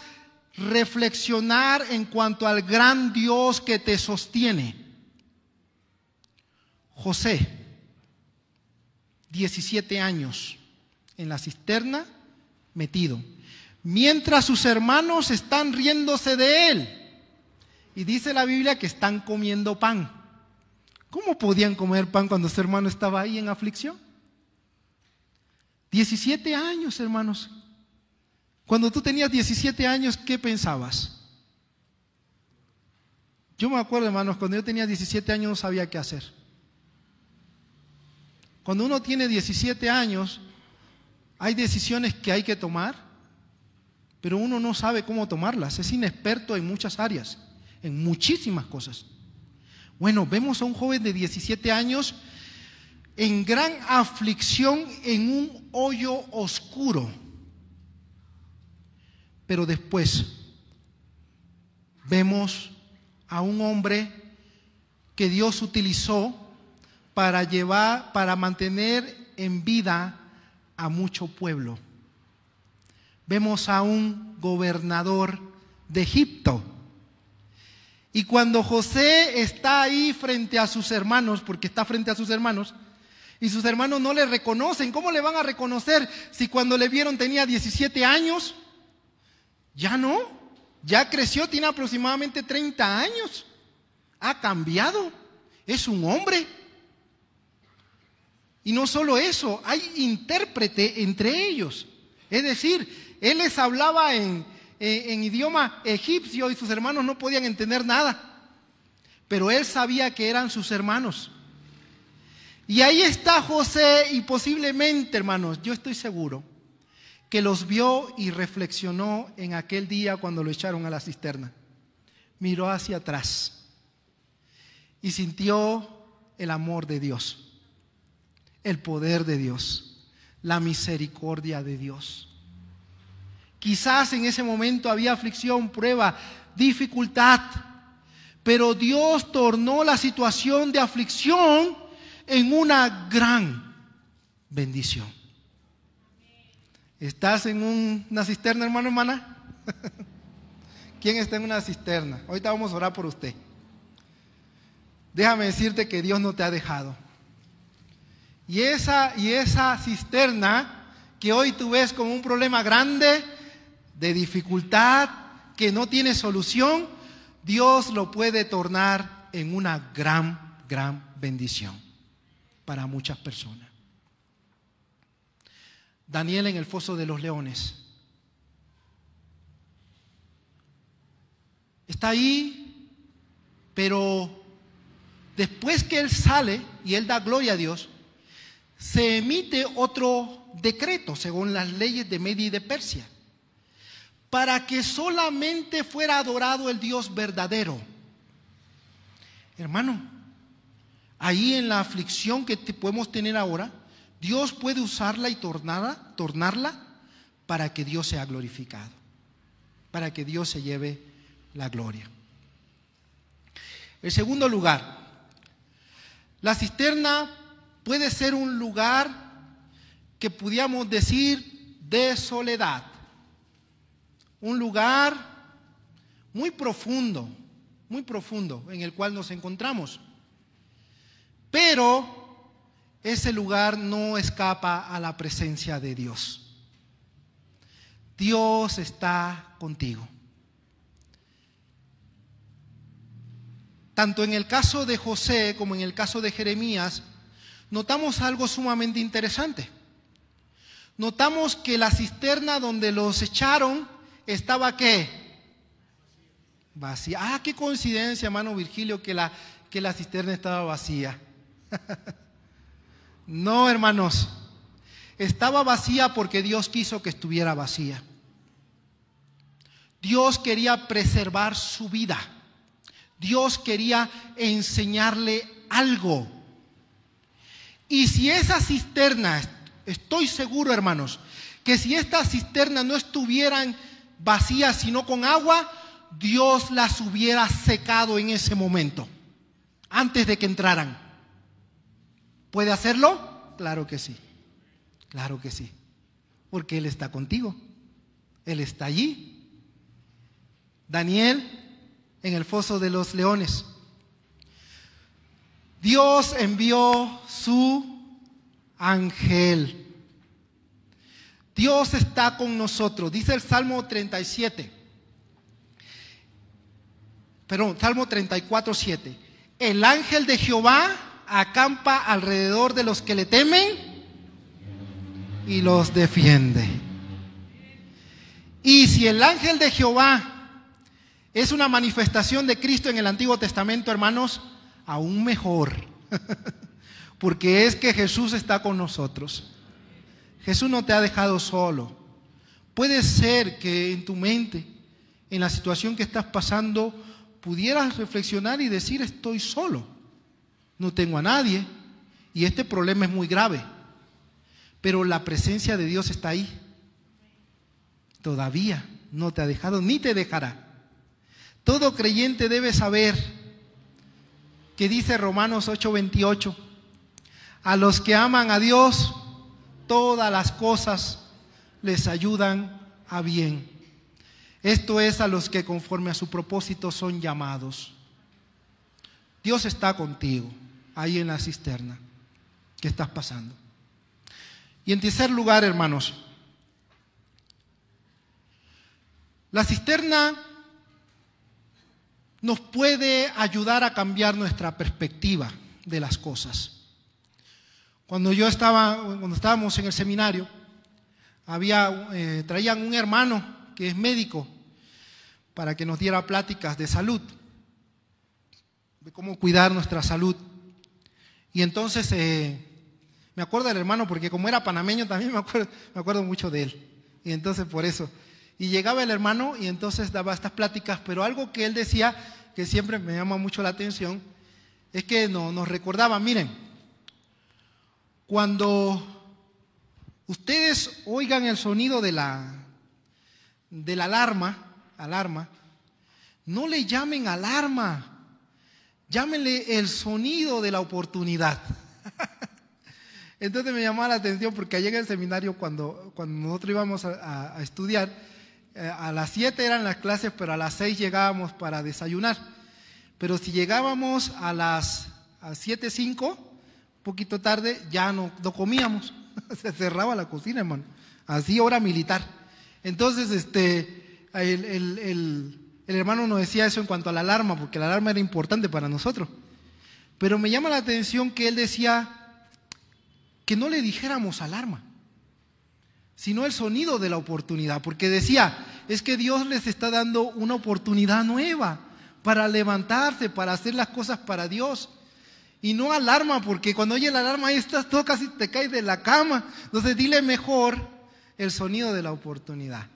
reflexionar en cuanto al gran Dios que te sostiene. José, 17 años en la cisterna metido, mientras sus hermanos están riéndose de él. Y dice la Biblia que están comiendo pan. ¿Cómo podían comer pan cuando su hermano estaba ahí en aflicción? 17 años, hermanos. Cuando tú tenías 17 años, ¿qué pensabas? Yo me acuerdo, hermanos, cuando yo tenía 17 años no sabía qué hacer. Cuando uno tiene 17 años, hay decisiones que hay que tomar, pero uno no sabe cómo tomarlas. Es inexperto en muchas áreas, en muchísimas cosas. Bueno, vemos a un joven de 17 años en gran aflicción, en un hoyo oscuro. Pero después vemos a un hombre que Dios utilizó para mantener en vida a mucho pueblo. Vemos a un gobernador de Egipto. Y cuando José está ahí frente a sus hermanos, porque está frente a sus hermanos, y sus hermanos no le reconocen, ¿cómo le van a reconocer si cuando le vieron tenía 17 años? Ya no, ya creció, tiene aproximadamente 30 años. Ha cambiado, es un hombre. Y no solo eso, hay intérprete entre ellos. Es decir, él les hablaba en idioma egipcio y sus hermanos no podían entender nada. Pero él sabía que eran sus hermanos. Y ahí está José y posiblemente, hermanos, yo estoy seguro que los vio y reflexionó en aquel día cuando lo echaron a la cisterna. Miró hacia atrás y sintió el amor de Dios, el poder de Dios, la misericordia de Dios. Quizás en ese momento había aflicción, prueba, dificultad, pero Dios tornó la situación de aflicción en una gran bendición. ¿Estás en una cisterna, hermano, hermana? ¿Quién está en una cisterna? Ahorita vamos a orar por usted. Déjame decirte que Dios no te ha dejado. Y esa cisterna que hoy tú ves como un problema grande, de dificultad, que no tiene solución, Dios lo puede tornar en una gran, gran bendición para muchas personas. Daniel en el foso de los leones. Está ahí, pero después que él sale y él da gloria a Dios, se emite otro decreto según las leyes de Media y de Persia, para que solamente fuera adorado el Dios verdadero. Hermano, ahí en la aflicción que podemos tener ahora, Dios puede usarla y tornarla para que Dios sea glorificado, para que Dios se lleve la gloria. En segundo lugar, la cisterna puede ser un lugar que pudiéramos decir de soledad, un lugar muy profundo en el cual nos encontramos. Pero ese lugar no escapa a la presencia de Dios. Dios está contigo. Tanto en el caso de José como en el caso de Jeremías, notamos algo sumamente interesante. Notamos que la cisterna donde los echaron estaba ¿qué? Vacía. Ah, qué coincidencia, hermano Virgilio, que la cisterna estaba vacía. No, hermanos, estaba vacía porque Dios quiso que estuviera vacía. Dios quería preservar su vida. Dios quería enseñarle algo. Y si esa cisterna, estoy seguro, hermanos, que si estas cisternas no estuvieran vacías sino con agua, Dios las hubiera secado en ese momento, antes de que entraran. ¿Puede hacerlo? Claro que sí, porque Él está contigo, Él está allí. Daniel en el foso de los leones, Dios envió su ángel. Dios está con nosotros. Dice el Salmo 34:7. El ángel de Jehová acampa alrededor de los que le temen y los defiende. Y si el ángel de Jehová es una manifestación de Cristo en el Antiguo Testamento, hermanos, aún mejor, porque es que Jesús está con nosotros. Jesús no te ha dejado solo. Puede ser que en tu mente, en la situación que estás pasando, pudieras reflexionar y decir: estoy solo, no tengo a nadie y este problema es muy grave. Pero la presencia de Dios está ahí. Todavía no te ha dejado ni te dejará. Todo creyente debe saber que dice Romanos 8:28: a los que aman a Dios, todas las cosas les ayudan a bien. Esto es, a los que conforme a su propósito son llamados. Dios está contigo, ahí en la cisterna que estás pasando. Y en tercer lugar, hermanos, la cisterna nos puede ayudar a cambiar nuestra perspectiva de las cosas. Cuando estábamos en el seminario, traían un hermano que es médico para que nos diera pláticas de salud, de cómo cuidar nuestra salud. Y entonces me acuerdo del hermano porque como era panameño también me acuerdo mucho de él. Y entonces por eso. Y llegaba el hermano y entonces daba estas pláticas, pero algo que él decía que siempre me llama mucho la atención es que nos recordaba: miren, cuando ustedes oigan el sonido de la alarma, no le llamen alarma, llámenle el sonido de la oportunidad. Entonces me llamaba la atención porque allá en el seminario, cuando nosotros íbamos a estudiar, a las 7 eran las clases, pero a las 6 llegábamos para desayunar. Pero si llegábamos a las 7:05, un poquito tarde, ya no comíamos. Se cerraba la cocina, hermano. Así, hora militar. Entonces, el hermano nos decía eso en cuanto a la alarma, porque la alarma era importante para nosotros. Pero me llama la atención que él decía que no le dijéramos alarma, sino el sonido de la oportunidad, porque decía: es que Dios les está dando una oportunidad nueva para levantarse, para hacer las cosas para Dios. Y no alarma, porque cuando oye la alarma ahí estás todo, casi te caes de la cama. Entonces dile mejor el sonido de la oportunidad.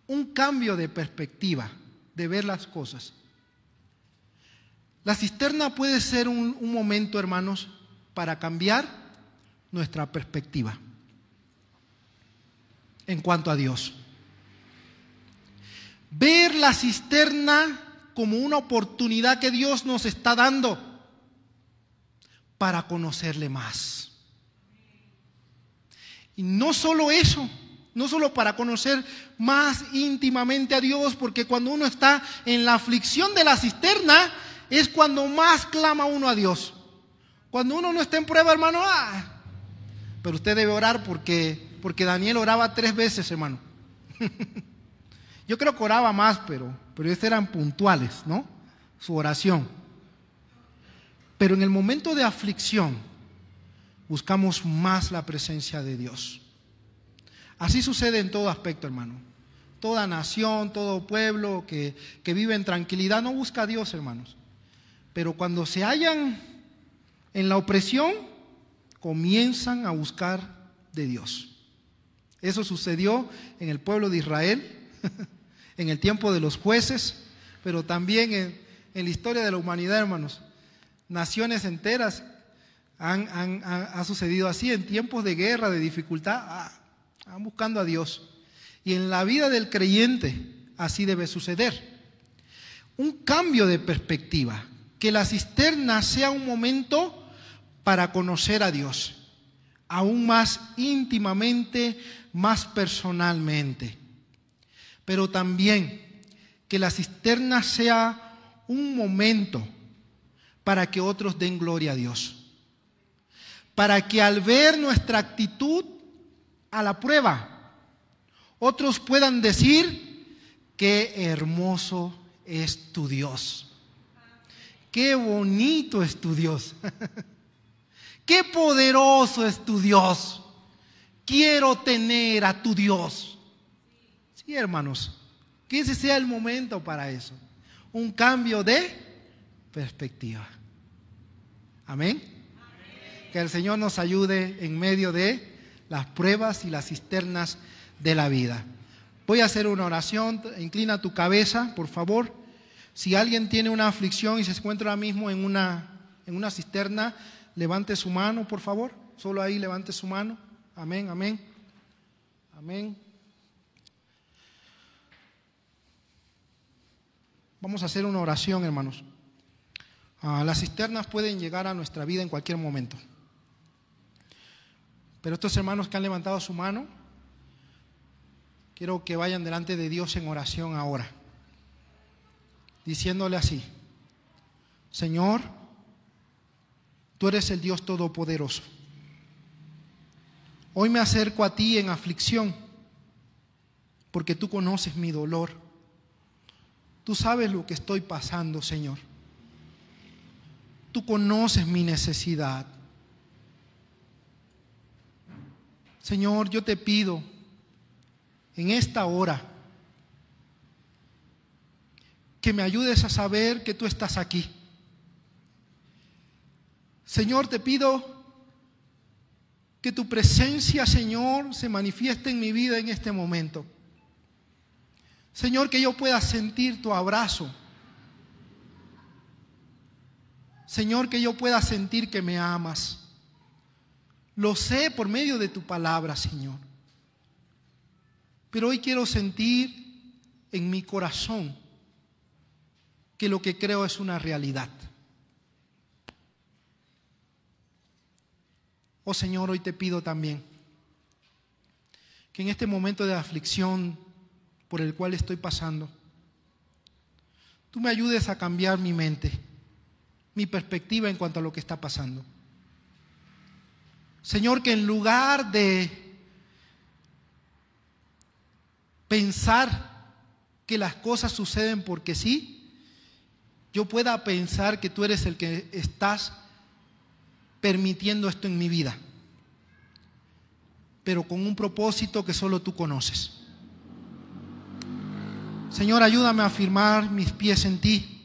Un cambio de perspectiva, de ver las cosas. La cisterna puede ser un momento, hermanos, para cambiar nuestra perspectiva en cuanto a Dios. Ver la cisterna como una oportunidad que Dios nos está dando para conocerle más. Y no solo eso, no solo para conocer más íntimamente a Dios, porque cuando uno está en la aflicción de la cisterna es cuando más clama uno a Dios. Cuando uno no está en prueba, hermano, pero usted debe orar porque Daniel oraba 3 veces, hermano. Yo creo que oraba más, pero estos eran puntuales, ¿no? Su oración. Pero en el momento de aflicción buscamos más la presencia de Dios. Así sucede en todo aspecto, hermano. Toda nación, todo pueblo que vive en tranquilidad no busca a Dios, hermanos. Pero cuando se hallan en la opresión, comienzan a buscar de Dios. Eso sucedió en el pueblo de Israel, en el tiempo de los jueces, pero también en la historia de la humanidad, hermanos. Naciones enteras ha sucedido así, en tiempos de guerra, de dificultad, Van buscando a Dios. Y en la vida del creyente así debe suceder. Un cambio de perspectiva. Que la cisterna sea un momento para conocer a Dios. Aún más íntimamente, más personalmente. Pero también que la cisterna sea un momento para que otros den gloria a Dios. Para que al ver nuestra actitud a la prueba, otros puedan decir: qué hermoso es tu Dios. Qué bonito es tu Dios. Qué poderoso es tu Dios. Quiero tener a tu Dios. Sí, hermanos, que ese sea el momento para eso. Un cambio de perspectiva. Amén. Que el Señor nos ayude en medio de las pruebas y las cisternas de la vida. Voy a hacer una oración. Inclina tu cabeza, por favor. Si alguien tiene una aflicción y se encuentra ahora mismo en una cisterna, levante su mano, por favor. Solo ahí levante su mano. Amén, amén. Amén. Vamos a hacer una oración, hermanos. Las cisternas pueden llegar a nuestra vida en cualquier momento. Pero estos hermanos que han levantado su mano, quiero que vayan delante de Dios en oración ahora, diciéndole así: Señor, tú eres el Dios Todopoderoso. Hoy me acerco a ti en aflicción, porque tú conoces mi dolor. Tú sabes lo que estoy pasando, Señor. Tú conoces mi necesidad. Señor, yo te pido en esta hora que me ayudes a saber que tú estás aquí. Señor, te pido que tu presencia, Señor, se manifieste en mi vida en este momento. Señor, que yo pueda sentir tu abrazo. Señor, que yo pueda sentir que me amas. Lo sé por medio de tu palabra, Señor. Pero hoy quiero sentir en mi corazón que lo que creo es una realidad. Oh Señor, hoy te pido también que en este momento de aflicción por el cual estoy pasando, tú me ayudes a cambiar mi mente, mi perspectiva en cuanto a lo que está pasando. Señor, que en lugar de pensar que las cosas suceden porque sí, yo pueda pensar que tú eres el que estás permitiendo esto en mi vida, pero con un propósito que solo tú conoces. Señor, ayúdame a firmar mis pies en ti.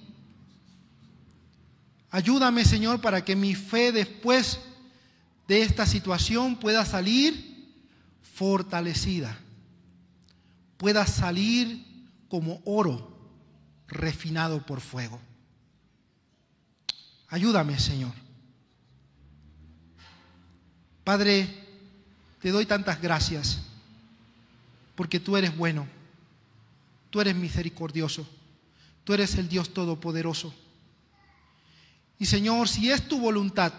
Ayúdame, Señor, para que mi fe después de esta situación pueda salir fortalecida, pueda salir como oro refinado por fuego. Ayúdame, Señor. Padre, te doy tantas gracias porque tú eres bueno, tú eres misericordioso, tú eres el Dios Todopoderoso. Y Señor, si es tu voluntad,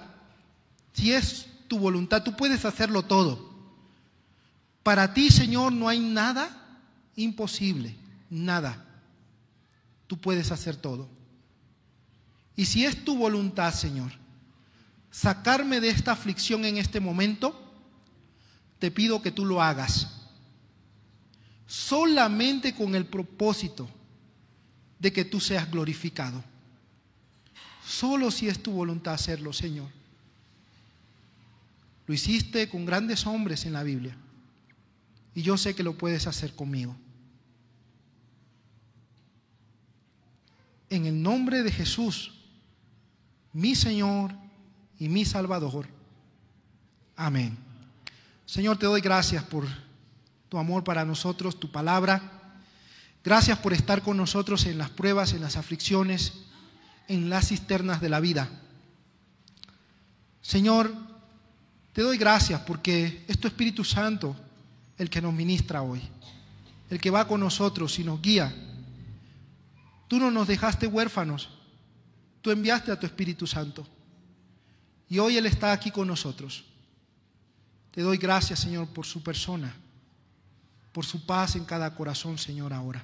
tú puedes hacerlo todo. Para ti, Señor, no hay nada imposible, nada. Tú puedes hacer todo. Y si es tu voluntad, Señor, sacarme de esta aflicción en este momento, te pido que tú lo hagas. Solamente con el propósito de que tú seas glorificado. Solo si es tu voluntad hacerlo, Señor. Lo hiciste con grandes hombres en la Biblia. Y yo sé que lo puedes hacer conmigo. En el nombre de Jesús, mi Señor y mi Salvador. Amén. Señor, te doy gracias por tu amor para nosotros, tu palabra. Gracias por estar con nosotros en las pruebas, en las aflicciones, en las cisternas de la vida. Señor, te doy gracias porque es tu Espíritu Santo el que nos ministra hoy, el que va con nosotros y nos guía. Tú no nos dejaste huérfanos, tú enviaste a tu Espíritu Santo y hoy Él está aquí con nosotros. Te doy gracias, Señor, por su persona, por su paz en cada corazón, Señor, ahora.